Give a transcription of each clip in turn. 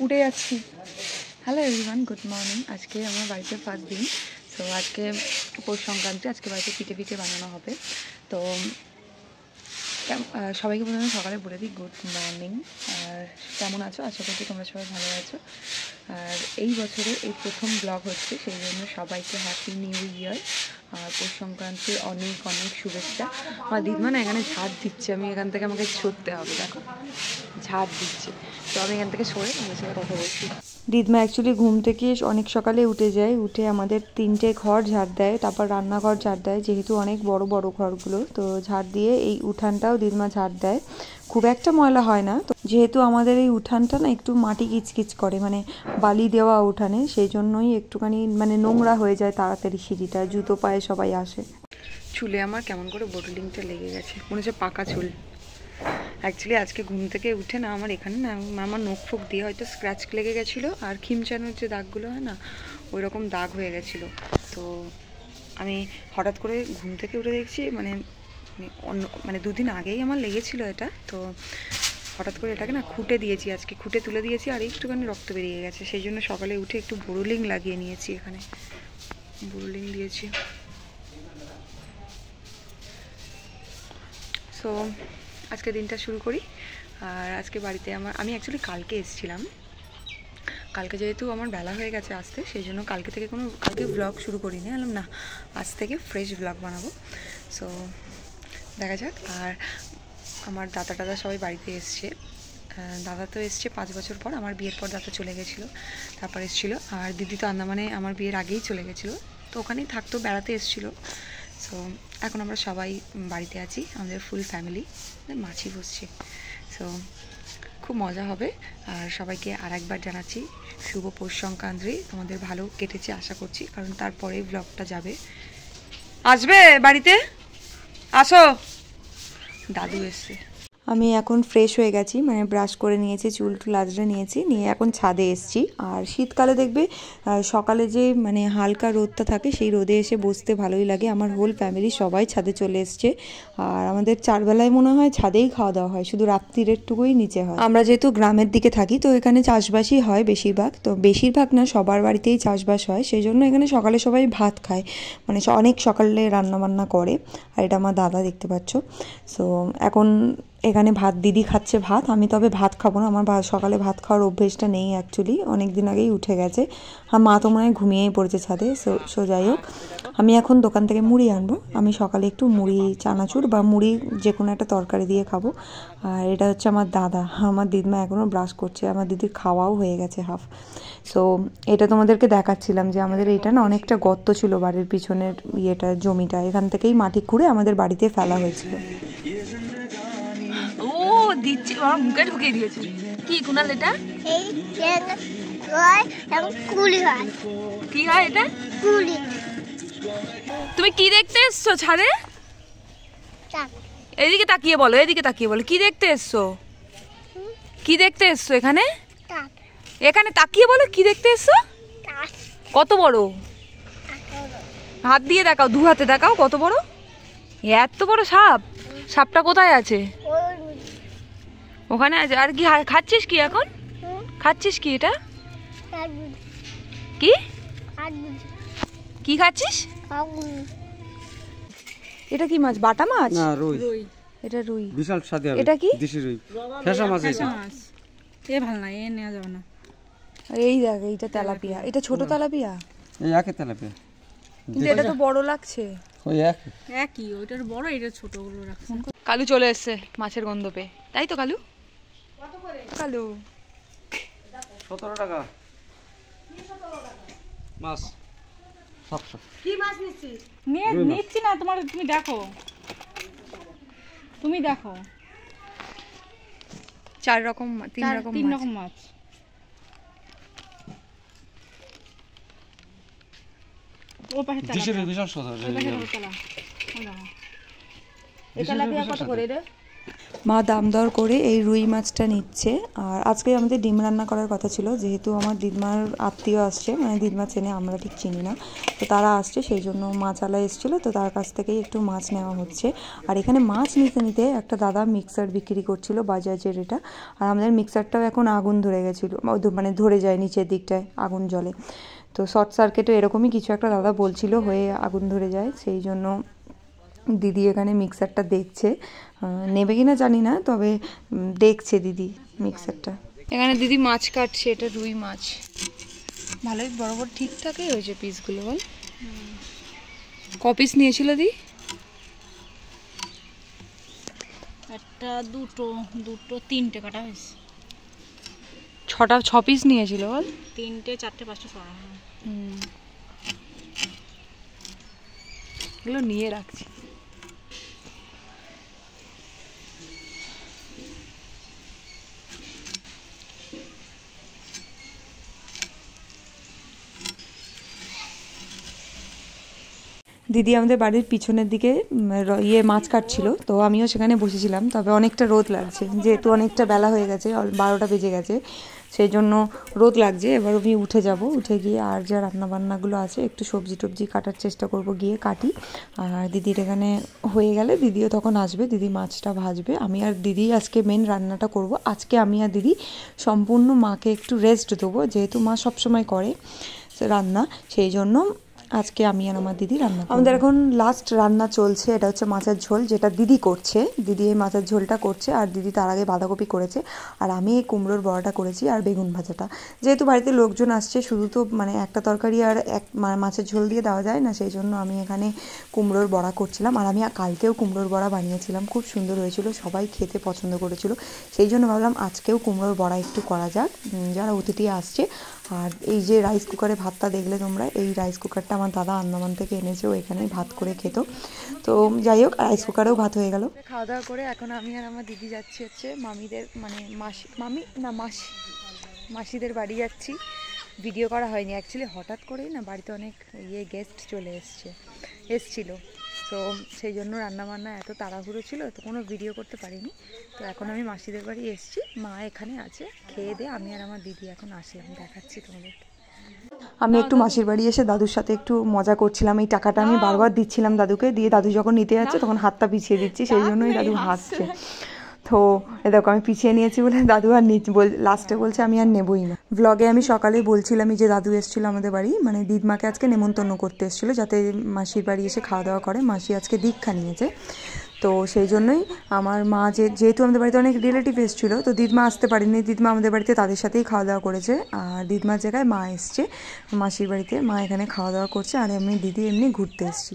উঠে যাচ্ছি। Hello everyone, good morning. আজকে আমার বাড়িতে ফার্স্ট দিন। তো আজকে পৌষ সংক্রান্তি, আজকে বাড়িতে পিঠে বানানো হবে। তো সবাইকে প্রথমে সকালে বলে দিই গুড মর্নিং। আর কেমন আছো? আশা করছি তোমরা সবাই ভালো আছো। আর এই বছরে এই প্রথম ব্লগ হচ্ছে, সেই জন্য সবাইকে হ্যাপি নিউ ইয়ার আর পৌষ সংক্রান্তির অনেক অনেক শুভেচ্ছা। আমার দিদিমা না এখানে ঝাড় দিচ্ছে, আমি এখান থেকে আমাকে ছুটতে হবে, দেখো ঝাড় দিচ্ছে। তো আমি এখান থেকে সরে আমার সাথে কথা বলছি। দিদমা অ্যাকচুয়ালি ঘুম থেকে অনেক সকালে উঠে যায়, উঠে আমাদের 3টে ঘর ঝাড় দেয়, তারপর রান্নাঘর ঝাড় দেয়, যেহেতু অনেক বড় বড় ঘরগুলো, তো ঝাড় দিয়ে এই উঠানটাও দিদমা ঝাড় দেয়। খুব একটা ময়লা হয় না, তো যেহেতু আমাদের এই উঠানটা না একটু মাটি কিচকিচ করে, মানে বালি দেওয়া উঠানে, সেই জন্যই একটুখানি মানে নোংরা হয়ে যায় তাড়াতাড়ি সিঁড়িটা, জুতো পায়ে সবাই আসে। চুলে আমার কেমন করে বোটলিংটা লেগে গেছে, মনে হচ্ছে পাকা চুল। অ্যাকচুয়ালি আজকে ঘুম থেকে উঠে না আমার এখানে না আমার নখ ফোক দিয়ে হয়তো স্ক্র্যাচ লেগে গেছিলো, আর খিমচানোর যে দাগগুলো হয় না ওই রকম দাগ হয়ে গেছিলো। তো আমি হঠাৎ করে ঘুম থেকে উঠে দেখছি মানে দুদিন আগেই আমার লেগেছিলো এটা। তো হঠাৎ করে এটাকে না খুঁটে দিয়েছি, আজকে খুঁটে তুলে দিয়েছি, আর একটুখানি রক্ত বেরিয়ে গেছে, সেই জন্য সকালে উঠে একটু বোরোলিং লাগিয়ে নিয়েছি, এখানে বোরোলিং দিয়েছি। সো আজকে দিনটা শুরু করি। আর আজকে বাড়িতে আমি অ্যাকচুয়ালি কালকে এসেছিলাম, কালকে যেহেতু আমার বেলা হয়ে গেছে আসতে, সেই জন্য কালকে ব্লগ শুরু করিনি, বললাম না আজ থেকে ফ্রেশ ব্লগ বানাবো। সো দেখা যাক। আর আমার দাদা সবাই বাড়িতে এসছে। দাদা তো এসছে 5 বছর পর, আমার বিয়ের পর দাদা চলে গেছিলো, তারপর এসেছিলো। আর দিদি তো আন্দামানে আমার বিয়ের আগেই চলে গেছিলো, তো ওখানেই থাকতো, বেড়াতে এসেছিলো। সো এখন আমরা সবাই বাড়িতে আছি, আমাদের ফুল ফ্যামিলি, মাছি বসছে। সো খুব মজা হবে। আর সবাইকে আর একবার জানাচ্ছি শুভ পৌষ সংক্রান্তি, তোমাদের ভালো কেটেছে আশা করছি, কারণ তারপরেই ব্লগটা যাবে। আসবে বাড়িতে, আসো। দাদু এসছে। আমি এখন ফ্রেশ হয়ে গেছি, মানে ব্রাশ করে নিয়েছি, চুল টুল আঁচড়ে নিয়েছি, নিয়ে এখন ছাদে এসেছি। আর শীতকালে দেখবে সকালে যে মানে হালকা রোদটা থাকে, সেই রোদে এসে বসতে ভালোই লাগে। আমার হোল ফ্যামিলি সবাই ছাদে চলে এসছে। আর আমাদের 4 বেলায় মনে হয় ছাদেই খাওয়া দাওয়া হয়, শুধু রাত্রিরেরটুকুই নিচে হয়। আমরা যেহেতু গ্রামের দিকে থাকি, তো এখানে চাষবাসই হয় বেশিরভাগ, তো বেশিরভাগ না সবার বাড়িতেই চাষবাস হয়, সেই জন্য এখানে সকালে সবাই ভাত খায়, মানে অনেক সকালে রান্নাবান্না করে। আর এটা আমার দাদা, দেখতে পাচ্ছ। সো এখন এখানে দিদি খাচ্ছে ভাত, আমি তবে ভাত খাবো না, আমার সকালে ভাত খাওয়ার অভ্যেসটা নেই অ্যাকচুয়ালি, অনেক দিন আগেই উঠে গেছে। আর মা তো মনে হয় ঘুমিয়েই পড়েছে ছাদে। সো যাই হোক, আমি এখন দোকান থেকে মুড়ি আনবো, আমি সকালে একটু মুড়ি, চানাচুর বা মুড়ি যে কোনো একটা তরকারি দিয়ে খাবো। আর এটা হচ্ছে আমার দাদা, আমার দিদিমা এখনও ব্রাশ করছে, আমার দিদির খাওয়াও হয়ে গেছে হাফ। সো এটা তোমাদেরকে দেখাচ্ছিলাম যে আমাদের এটা না অনেকটা গর্ত ছিল বাড়ির পিছনের জমিটা, এখান থেকেই মাটি খুঁড়ে আমাদের বাড়িতে ফেলা হয়েছিল। দিচ্ছি মুখে ঢুকিয়ে দিয়েছে। কি কুনাল এটা? কি হয় এটা? তুমি কি দেখতে এসছো ছাদে? এদিকে তাকিয়ে বলো, এদিকে তাকিয়ে বলো, কি দেখতে এসছো? কি দেখতে এসছো এখানে? এখানে তাকিয়ে বলো, কি দেখতে এসছো? কত বড়? হাত দিয়ে দেখাও, 2 হাতে দেখাও কত বড়। এত বড় সাপ? সাপটা কোথায় আছে? ওখানে আছে। আর কি খাচ্ছিস কি এখন? খাচ্ছিস কি এটা? কি কি খাচ্ছিস? এটা কি মাছ? বাটা মাছ না রুই? এটা রুই, বিশাল স্বাদ। এটা কি? দেশি রুই, ফেসা মাছ। এটা এ ভালো না, এ নেওয়া যাবে না। এই দেখ, এইটা তেলাপিয়া, এটা ছোট তেলাপিয়া, এই একই তেলাপিয়া, কিন্তু এটা তো বড় লাগছে। ওই একই, ওইটার বড়, এটা ছোট। কালু চলে এসছে মাছের গন্ধ পেয়ে, তাই তো কালু? কালু 17 টাকা মাছ। কি মাছ নিচ্ছিস? নিচ্ছি না, তুমি দেখো, তুমি দেখো। 4 রকম, 3 রকম মাছ। ও পাশে চালা, বিশাল সদা। এটা তেলাপিয়া কত করে রে? মা দাম দর করে এই রুই মাছটা নিচ্ছে। আর আজকে আমাদের ডিম রান্না করার কথা ছিল, যেহেতু আমার দিদমার আত্মীয় আসছে, মানে দিদমা চেনে, আমরা ঠিক চিনি না, তো তারা আসছে, সেই জন্য মাছওয়ালা এসেছিলো, তো তার কাছ থেকেই একটু মাছ নেওয়া হচ্ছে। আর এখানে মাছ নিতে নিতে একটা দাদা মিক্সার বিক্রি করছিল, বাজাজের এটা। আর আমাদের মিক্সারটাও এখন আগুন ধরে গেছিলো, মানে ধরে যায় নিচের দিকটায় আগুন জ্বলে, তো শর্ট সার্কিটও এরকমই কিছু একটা দাদা বলছিল হয়ে আগুন ধরে যায়, সেই জন্য দিদি এখানে মিক্সারটা দেখছে, নেবে কিনা জানি না, তবে দেখছে দিদি মিক্সারটা। এখানে দিদি মাছ কাটছে, এটা রুই মাছ, ভালোই বড় বড় ঠিকঠাকই হয়েছে পিসগুলো। বল ক পিস নিয়েছিল দি? একটা দুটো দুটো তিনটে কাটা হয়েছে। 6 পিস নিয়েছিল বল? 3টে 4টে 5টে 6। এগুলো নিয়ে রাখছি। দিদি আমাদের বাড়ির পিছনের দিকে মাছ কাটছিল, তো আমিও সেখানে বসেছিলাম, তবে অনেকটা রোদ লাগছে, যেহেতু অনেকটা বেলা হয়ে গেছে, 12টা বেজে গেছে, সেই জন্য রোদ লাগছে। এবার আমি উঠে যাব, উঠে গিয়ে আর যা রান্নাবান্নাগুলো আছে একটু সবজি টবজি কাটার চেষ্টা করব, গিয়ে কাটি। আর দিদির এখানে হয়ে গেলে দিদিও তখন আসবে, দিদি মাছটা ভাজবে, আমি আর দিদি আজকে মেন রান্নাটা করব। আজকে আমি আর দিদি সম্পূর্ণ মাকে একটু রেস্ট দেবো, যেহেতু মা সবসময় করে রান্না, সেই জন্য আজকে আমি আর আমার দিদি রান্না। আমাদের এখন লাস্ট রান্না চলছে, এটা হচ্ছে মাছের ঝোল, যেটা দিদি করছে, দিদি এই মাছের ঝোলটা করছে, আর দিদি তার আগে বাঁধাকপি করেছে, আর আমি এই কুমড়োর বড়াটা করেছি, আর বেগুন ভাজাটা। যেহেতু বাড়িতে লোকজন আসছে, শুধু তো মানে একটা তরকারি আর মাছের ঝোল দিয়ে দেওয়া যায় না, সেই জন্য আমি এখানে কুমড়োর বড়া করছিলাম। আর আমি কালকেও কুমড়োর বড়া বানিয়েছিলাম, খুব সুন্দর হয়েছিল, সবাই খেতে পছন্দ করেছিল, সেই জন্য ভাবলাম আজকেও কুমড়োর বড়া একটু করা যাক, যারা অতিথি আসছে। আর এই যে রাইস কুকারে ভাতটা দেখলে তোমরা, এই রাইস কুকারটা আমার দাদা আন্দামান থেকে এনেছে, ও এখানেই ভাত করে খেত। তো যাই হোক, রাইস কুকারেও ভাত হয়ে গেল। খাওয়া দাওয়া করে এখন আমি আর আমার দিদি যাচ্ছি হচ্ছে মামিদের, মানে মাসিদের বাড়ি যাচ্ছি। ভিডিও করা হয়নি অ্যাকচুয়ালি, হঠাৎ করেই না বাড়িতে অনেক গেস্ট চলে এসছিল, তো সেই জন্য রান্নাবান্না এত তাড়াহুড়ো ছিল, তো কোনো ভিডিও করতে পারিনি। তো এখন আমি মাসিদের বাড়ি এসেছি, মা এখানে আছে, খেয়ে দিয়ে আমি আর আমার দিদি এখন আসলাম, দেখাচ্ছি তোমাদের। আমি একটু মাসির বাড়ি এসে দাদুর সাথে একটু মজা করছিলাম, এই টাকাটা আমি বারবার দিচ্ছিলাম দাদুকে, দিয়ে দাদু যখন নিতে যাচ্ছে তখন হাতটা পিছিয়ে দিচ্ছি, সেই জন্যই দাদু হাসছে। তো দেখো আমি পিছিয়ে নিয়েছি বলে দাদু আর লাস্টে বলছে আমি আর নেবই না। ব্লগে আমি সকালে বলছিলামই যে দাদু এসেছিলো আমাদের বাড়ি, মানে দিদমাকে আজকে নেমন্তন্ন করতে এসেছিলো, যাতে মাসির বাড়ি এসে খাওয়া দাওয়া করে, মাসি আজকে দীক্ষা নিয়েছে, তো সেই জন্যই আমার মা যেহেতু আমাদের বাড়িতে অনেক রিলেটিভ এসেছিলো, তো দিদমা আসতে পারেনি, দিদমা আমাদের বাড়িতে তাদের সাথেই খাওয়া দাওয়া করেছে, আর দিদমার জায়গায় মা এসছে মাসির বাড়িতে, মা এখানে খাওয়া দাওয়া করছে, আর আমি দিদি এমনি ঘুরতে এসেছি।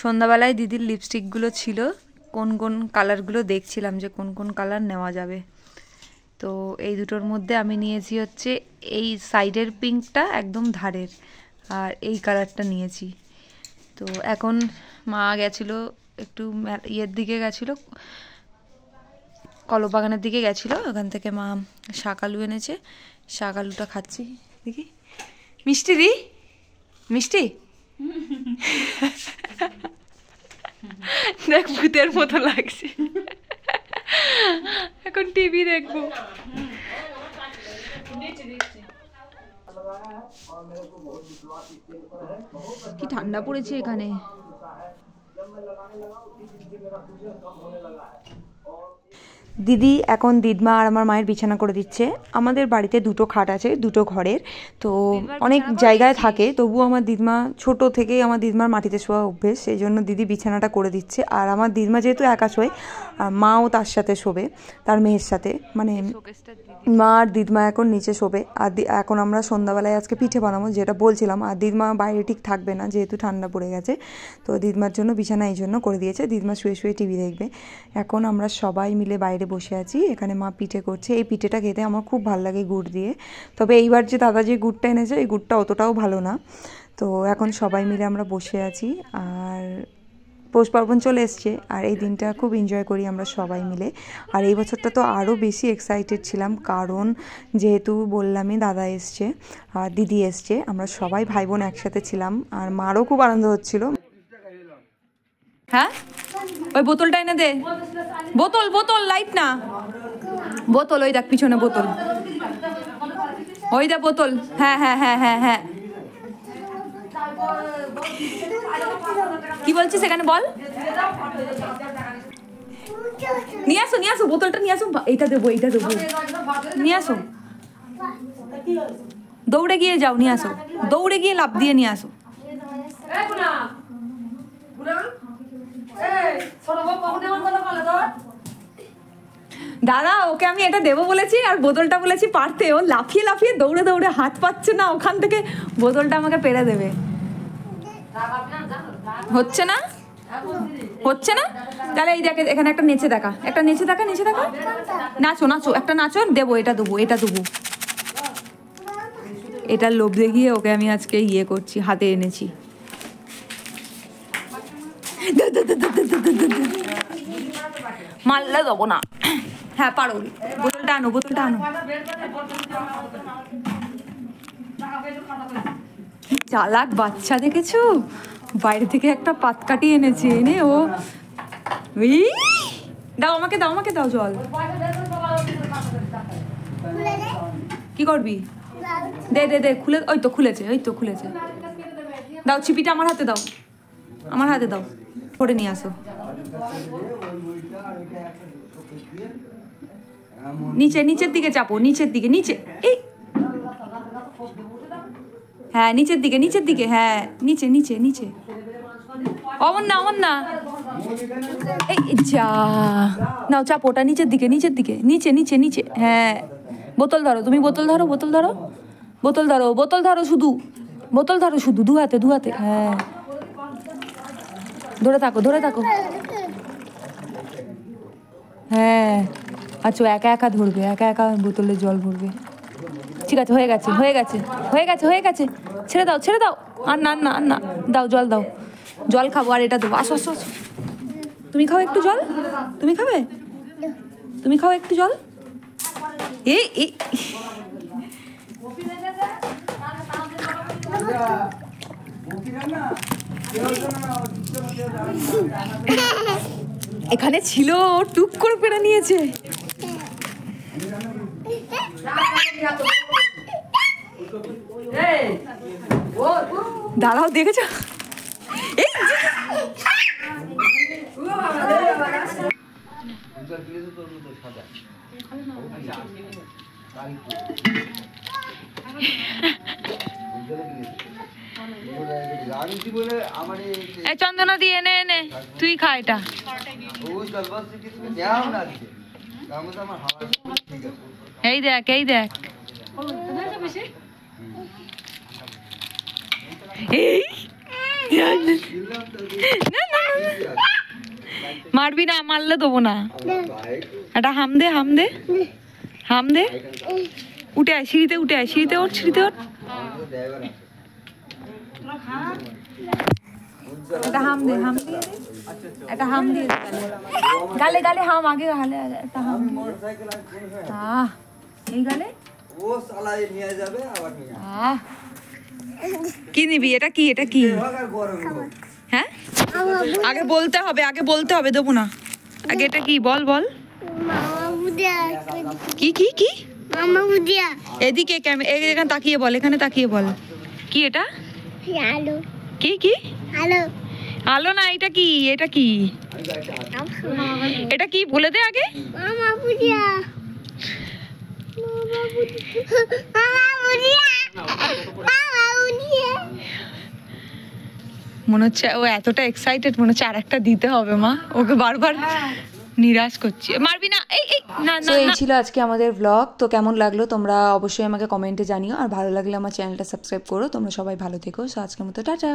সন্ধ্যাবেলায় দিদির লিপস্টিকগুলো ছিল, কোন কোন কালারগুলো দেখছিলাম যে কোন কোন কালার নেওয়া যাবে, তো এই দুটোর মধ্যে আমি নিয়েছি হচ্ছে এই সাইডের পিঙ্কটা একদম ধারের, আর এই কালারটা নিয়েছি। তো এখন মা গেছিলো একটু ইয়ের দিকে গেছিলো, কলবাগানের দিকে গেছিলো, ওখান থেকে মা শাক আলু এনেছে, শাক আলুটা খাচ্ছি। দেখি মিষ্টি দি, মিষ্টি দেখ ভূতের মতো লাগছে, এখন টিভি দেখবো। কি ঠান্ডা পড়েছে এখানে। দিদি এখন দিদমা আর আমার মায়ের বিছানা করে দিচ্ছে। আমাদের বাড়িতে দুটো খাট আছে, দুটো ঘরের, তো অনেক জায়গায় থাকে, তবুও আমার দিদমা ছোট থেকেই আমার দিদমার মাটিতে শোয়া অভ্যেস, সেই জন্য দিদি বিছানাটা করে দিচ্ছে। আর আমার দিদমা যেহেতু একা শোয়, মাও তার সাথে শোবে, তার মেয়ের সাথে, মানে মা আর দিদমা এখন নিচে শোবে। আর এখন আমরা সন্ধ্যাবেলায় আজকে পিঠে বানাবো, যেটা বলছিলাম, আর দিদমা বাইরে ঠিক থাকবে না যেহেতু ঠান্ডা পড়ে গেছে, তো দিদমার জন্য বিছানা এই জন্য করে দিয়েছে, দিদমা শুয়ে শুয়ে টিভি দেখবে। এখন আমরা সবাই মিলে বাইরে বসে আছি, এখানে মা পিঠে করছে, এই পিঠেটা খেতে আমার খুব ভালো লাগে গুড় দিয়ে, তবে এইবার যে দাদা যে গুড়টা এনেছে এই গুড়টা অতটাও ভালো না। তো এখন সবাই মিলে আমরা বসে আছি, আর পৌষ পার্বণ চলে এসছে, আর এই দিনটা খুব এনজয় করি আমরা সবাই মিলে। আর এই বছরটা তো আরও বেশি এক্সাইটেড ছিলাম, কারণ যেহেতু বললামই দাদা এসছে আর দিদি এসছে, আমরা সবাই ভাই বোন একসাথে ছিলাম, আর মারও খুব আনন্দ হচ্ছিল। হ্যাঁ ওই বোতলটা এনে দে, বোতল বোতল লাইট না, বোতল ওই দেখ পিছনে বোতল, ওই দেখ বোতল। হ্যাঁ হ্যাঁ হ্যাঁ হ্যাঁ হ্যাঁ, কি বলছিস সেখানে বল। নিয়ে আসো নিয়ে আসো বোতলটা নিয়ে আসো, এইটা দেবো এইটা দেবো, নিয়ে আসো, দৌড়ে গিয়ে যাও নিয়ে আসো, দৌড়ে গিয়ে লাফ দিয়ে নিয়ে আসো। দাদা ওকে আমি এটা দেবো বলেছি আর বোতলটা বলেছি পারতে, ও লাফিয়ে লাফিয়ে দৌড়ে দৌড়ে হাত পাচ্ছে না ওখান থেকে বোতলটা আমাকে পেরে দেবে। হচ্ছে না হচ্ছে না, তাহলে এই দেখে এখানে একটা নেচে দেখা, একটা নেচে দেখা, নেচে দেখা, নাচো নাচো, একটা নাচো, দেবো এটা দেবো এটা দেবো। এটার লোভ দেখিয়ে ওকে আমি আজকে ইয়ে করছি, হাতে এনেছি। মারলে দেবো না। হ্যাঁ পারো, বোতলটা আনো বোতলটা আনো। চালাক বাচ্চা দেখেছো, বাইরে থেকে একটা পাতকাঠি এনেছে, এনে ও দাও আমাকে দাও, আমাকে দাও জল। কি করবি, দে দে দে, খুলে, ওই তো খুলেছে, ওই তো খুলেছে, দাও ছিপিটা আমার হাতে দাও, আমার হাতে দাও, পরে নিয়ে আসো। নিচে নিচের দিকে চাপো, নিচের দিকে, নিচে, এই হ্যাঁ নিচের দিকে, নিচের দিকে, হ্যাঁ নিচে নিচে নিচে, অমন না অমন না, এই যা, নাও চাপো ওটা নিচের দিকে, নিচের দিকে, নিচে নিচে নিচে, হ্যাঁ বোতল ধরো, তুমি বোতল ধরো, বোতল ধরো, বোতল ধরো, বোতল ধরো শুধু, বোতল ধরো শুধু, দু হাতে দু হাতে, হ্যাঁ ধরে থাকো ধরে থাকো, হ্যাঁ আচ্ছা একা একা ধরবে, একা একা বোতলে জল ভরবে। ঠিক আছে হয়ে গেছে হয়ে গেছে হয়ে গেছে হয়ে গেছে, ছেড়ে দাও ছেড়ে দাও, আর না না আর না, দাও জল দাও, জল খাবো আর এটা দেবো, আসো আসো আসো, তুমি খাও একটু জল, তুমি খাবে, তুমি খাও একটু জল। এই এখানে ছিল, টুক করে পেরে নিয়েছে। দাঁড়াও দেখেছ, চন্দনা দিয়ে এনে এনে তুই খা এটা। এই দেখ এই দেখ, মারবি না, মারলে দেবো না, এটা হাম দে হাম দে হাম দে, উঠে আয় সিঁড়িতে, উঠে আয় সিঁড়িতে, ওঠ সিঁড়িতে ওঠ, এটা হাম দে হাম দিয়ে, এটা হাম দিয়ে গালে গালে হাম, আগে গালে একটা হাম, এই গালে, কি নিবি, এটা কি, এটা কি, হ্যাঁ আগে বলতে হবে, আগে বলতে হবে, দেবো না, আগে এটা কি বল বল, কি কি কি, এদিকে এখানে তাকিয়ে বল, এখানে তাকিয়ে বল, কি এটা, কি কি, আলো না, এটা কি, এটা কি, এটা কি বলে দে আগে, মনে হচ্ছে ও এতটা এক্সাইটেড, মনে হচ্ছে আর একটা দিতে হবে, মা ওকে বারবার নিরাশ করছি, মারবি না, এই না না। এই ছিল আজকে আমাদের ব্লগ, তো কেমন লাগলো তোমরা অবশ্যই আমাকে কমেন্টে জানিও, আর ভালো লাগলে আমার চ্যানেলটা সাবস্ক্রাইব করো। তোমরা সবাই ভালো থেকো, সো আজকের মতো টাটা।